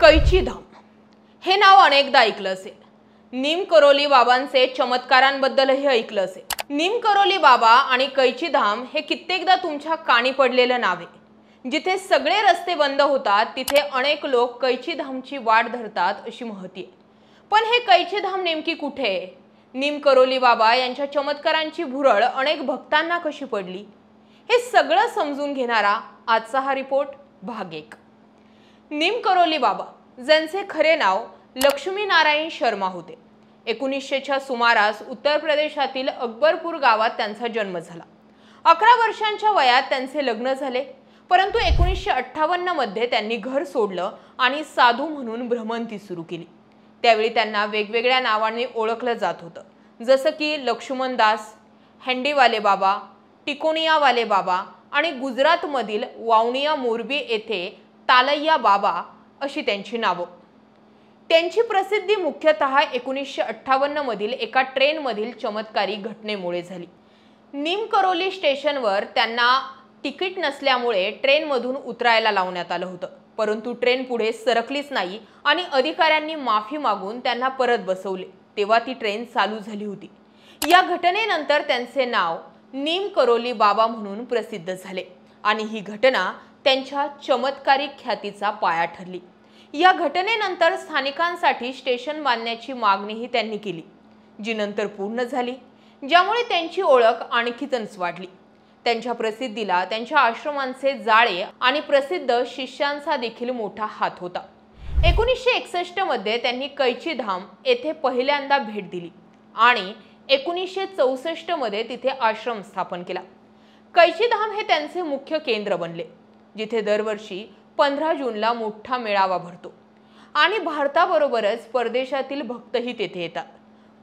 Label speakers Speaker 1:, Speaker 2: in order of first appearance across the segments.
Speaker 1: कैचीधाम हे नाव अनेकदा ऐकलं असेल। नीम करोली बाबांचे चमत्कारांबद्दलही ऐकलं असेल। नीम करोली बाबा आणि कैचीधाम हे कित्येकदा तुमच्या कानी पडलेलं नाव आहे। जिथे सगळे रस्ते बंद होतात तिथे अनेक लोक कैचीधामची वाट धरतात अशी महती आहे। पण हे कैचीधाम नेमकी कुठे आहे? नीम करोली बाबा यांच्या चमत्कारांची भुरळ अनेक भक्तांना कशी पडली, हे सगळं समजून घेणारा आजचा हा रिपोर्ट भाग 1। नीम करोली बाबा ज्यांचे खरे नाव लक्ष्मी नारायण शर्मा होते। 1900च्या सुमारास उत्तर प्रदेशातील अकबरपूर गावात त्यांचा जन्म झाला। 11 वर्षांच्या वयात त्यांचे लग्न झाले, परंतु 1958 मध्ये त्यांनी घर सोडलं आणि साधू म्हणून भ्रमंती सुरू केली। त्यावेळी त्यांना वेगवेगळ्या नावांनी ओळखलं जात होतं, जसं की लक्ष्मणदास, हंडीवाले बाबा, टिकोनियावाले बाबा आणि गुजरातमधील वावणिया मोरबी येथे तालैया बाबा अशी त्यांची नावं। त्यांची प्रसिद्धी मुख्यतः 1958 मधील एका ट्रेनमधील चमत्कारी घटनेमुळे झाली। नीम करोली स्टेशनवर त्यांना तिकीट नसल्यामुळे ट्रेनमधून उतरायला लावण्यात आलं होतं, परंतु ट्रेन पुढे सरकलीच नाही आणि अधिकाऱ्यांनी माफी मागून त्यांना परत बसवले। तेव्हा ती ट्रेन चालू झाली होती। या घटनेनंतर त्यांचे नाव नीम करोली बाबा म्हणून प्रसिद्ध झाले आणि ही घटना त्यांच्या चमत्कारिक ख्यातीचा पाया ठरली। या घटनेनंतर स्थानिकांसाठी स्टेशन बांधण्याची मागणीही त्यांनी केली, जी नंतर पूर्ण झाली, ज्यामुळे त्यांची ओळख आणखीनच वाढली। त्यांच्या प्रसिद्धीला त्यांच्या आश्रमांचे जाळे आणि प्रसिद्ध शिष्यांचा देखील मोठा हात होता। 1961 मध्ये त्यांनी कैचीधाम येथे पहिल्यांदा भेट दिली आणि 1964 मध्ये तिथे आश्रम स्थापन केला। कैचीधाम हे त्यांचे मुख्य केंद्र बनले, जिथे दरवर्षी 15 जूनला मोठा मेळावा भरतो आणि भारताबरोबरच परदेशातील भक्तही तेथे येतात।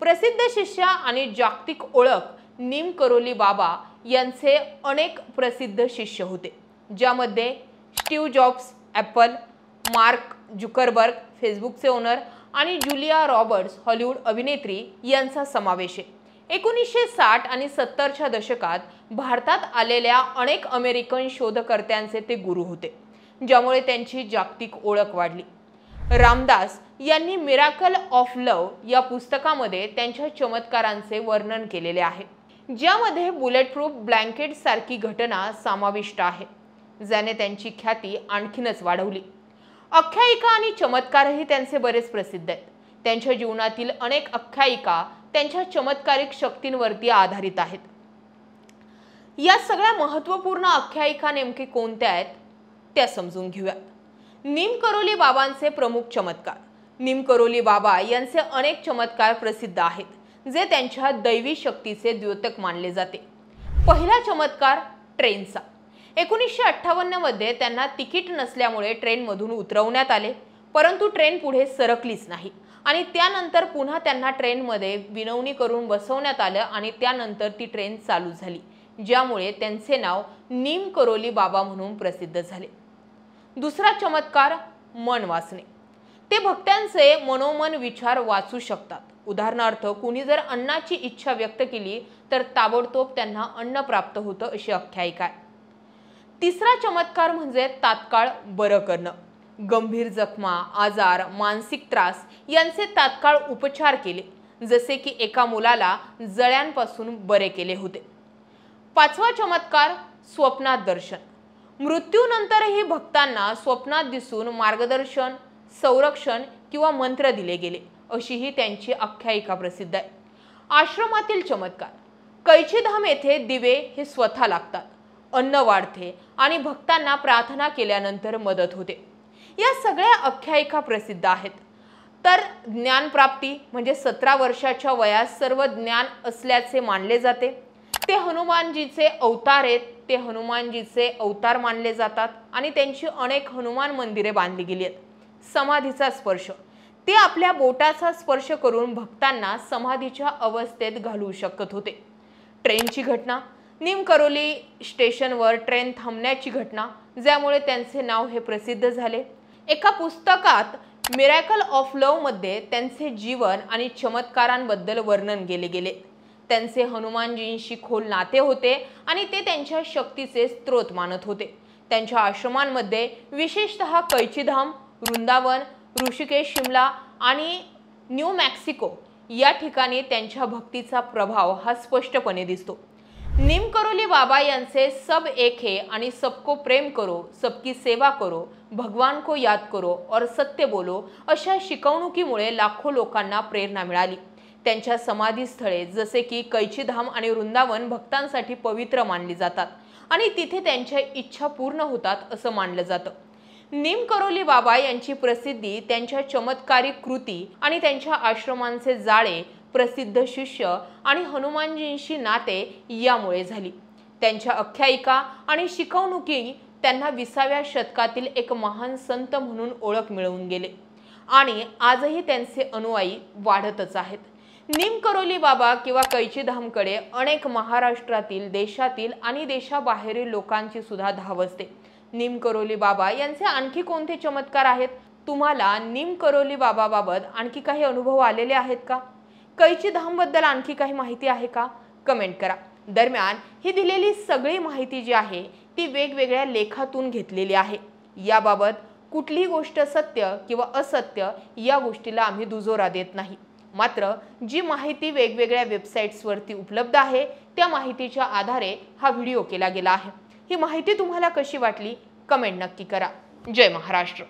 Speaker 1: प्रसिद्ध शिष्य आणि जागतिक ओळख नीम करोली बाबा यांचे अनेक प्रसिद्ध शिष्य होते, ज्यामध्ये Steve jobs, Apple, mark Zuckerberg फेसबुकचे ओनर आणि जुलिया रॉबर्ट्स हॉलिवूड अभिनेत्री यांचा समावेश आहे। 1960 आणि 70च्या दशकात भारतात आलेल्या अनेक अमेरिकन शोधकर्त्यांचे ते गुरु होते, ज्यामुळे त्यांची जागतिक ओळख वाढली। रामदास यांनी मिराकल ऑफ लव्ह या पुस्तकामध्ये त्यांच्या चमत्कारांचे वर्णन केलेले आहे, ज्यामध्ये बुलेटप्रूफ ब्लँकेट सारखी घटना समाविष्ट आहे, ज्याने त्यांची ख्याती आणखीनच वाढवली। आख्यायिका आणि चमत्कारही त्यांचे बरेच प्रसिद्ध आहेत। त्यांच्या जीवनातील अनेक आख्यायिका त्यांच्या चमत्कारिक शक्तींवरती आधारित आहेत। या सगळ्या महत्त्वपूर्ण आख्यायिका नेमके कोणत्या आहेत त्या समजून घेऊया। नीम करोली बाबांचे प्रमुख चमत्कार। नीम करोली बाबा यांचे अनेक चमत्कार प्रसिद्ध आहेत, जे त्यांच्या दैवी शक्तीचे द्योतक मानले जाते। पहिला चमत्कार ट्रेनचा। 1958 मध्ये त्यांना तिकीट नसल्यामुळे ट्रेनमधून उतरवण्यात आले, परंतु ट्रेन पुढे सरकलीच नाही आणि त्यानंतर पुन्हा त्यांना ट्रेनमध्ये विनवणी करून बसवण्यात आलं आणि त्यानंतर ती ट्रेन चालू झाली, ज्यामुळे त्यांचे नाव नीम करोली बाबा म्हणून प्रसिद्ध झाले। दुसरा चमत्कार मन वाचणे। ते भक्तांचे मनोमन विचार वाचू शकतात। उदाहरणार्थ, कुणी जर अन्नाची इच्छा व्यक्त केली तर ताबडतोब त्यांना अन्न प्राप्त होतं अशी आख्यायिका आहे। तिसरा चमत्कार म्हणजे तात्काळ बरं करणं। गंभीर जखमा, आजार, मानसिक त्रास यांचे तात्काळ उपचार केले, जसे की एका मुलाला जळ्यांपासून बरे केले होते। पाचवा चमत्कार स्वप्नात दर्शन। मृत्यूनंतरही भक्तांना स्वप्नात दिसून मार्गदर्शन, संरक्षण किंवा मंत्र दिले गेले, अशी ही त्यांची आख्यायिका प्रसिद्ध आहे। आश्रमातील चमत्कार। कैचीधाम येथे दिवे हे स्वतः लागतात, अन्न वाढते आणि भक्तांना प्रार्थना केल्यानंतर मदत होते। या सगळ्या आख्यायिका प्रसिद्ध आहेत। तर ज्ञानप्राप्ती म्हणजे 17 वर्षाच्या वयात सर्व ज्ञान असल्याचे मानले जाते। ते हनुमानजीचे अवतार आहेत, ते हनुमानजीचे अवतार मानले जातात आणि त्यांची अनेक हनुमान मंदिरे बांधली गेली आहेत। समाधीचा स्पर्श। ते आपल्या बोटाचा स्पर्श करून भक्तांना समाधीच्या अवस्थेत घालवू शकत होते। ट्रेनची घटना। नीम करोली स्टेशनवर ट्रेन थांबण्याची घटना, ज्यामुळे त्यांचे नाव हे प्रसिद्ध झाले। एका पुस्तकात मिरॅकल ऑफ लव्ह मध्ये त्यांचे जीवन आणि चमत्कारांबद्दल वर्णन केले गेले। त्यांचे हनुमानजींशी खोल नाते होते आणि ते त्यांच्या शक्तीचे स्रोत मानत होते। त्यांच्या आश्रमांमध्ये विशेषतः कैचीधाम, वृंदावन, ऋषिकेश, शिमला आणि न्यू मेक्सिको या ठिकाणी त्यांच्या भक्तीचा प्रभाव हा स्पष्टपणे दिसतो। नीम करोली बाबा यांचे सब एक है आणि सबको प्रेम करो, सबकी सेवा करो, भगवान को याद करो और सत्य बोलो अशा शिकवणुकीमुळे लाखो लोकांना प्रेरणा मिळाली। त्यांच्या समाधीस्थळे जसे की कैचीधाम आणि वृंदावन भक्तांसाठी पवित्र मानली जातात आणि तिथे त्यांच्या इच्छा पूर्ण होतात असं मानलं जातं। नीम करोली बाबा यांची प्रसिद्धी त्यांच्या चमत्कारिक कृती आणि त्यांच्या आश्रमांचे जाळे, प्रसिद्ध शिष्य आणि हनुमानजींशी नाते यामुळे झाली। त्यांच्या आख्यायिका आणि शिकवणुकी त्यांना 20व्या शतकातील एक महान संत म्हणून ओळख मिळवून गेले आणि आजही त्यांचे अनुयायी वाढतच आहेत। नीम करोली बाबा किंवा कैचीधामकडे अनेक महाराष्ट्रातील, देशातील आणि देशाबाहेरील लोकांची सुद्धा धाव असते। नीम करोली बाबा यांचे आणखी कोणते चमत्कार आहेत? तुम्हाला नीम करोली बाबाबाबत आणखी काही अनुभव आलेले आहेत का? कैचीधाम बद्दल आणखी काही माहिती आहे का? कमेंट करा। दरम्यान ही दिलेली सगळी माहिती जी आहे ती वेगवेगळ्या लेखातून घेतलेली आहे। याबाबत कुठलीही गोष्ट सत्य किंवा असत्य या गोष्टीला आम्ही दुजोरा देत नाही। मात्र जी माहिती वेगवेगळ्या वेबसाईट्सवरती उपलब्ध आहे त्या माहितीच्या आधारे हा व्हिडिओ केला गेला आहे। ही माहिती तुम्हाला कशी वाटली? कमेंट नक्की करा। जय महाराष्ट्र।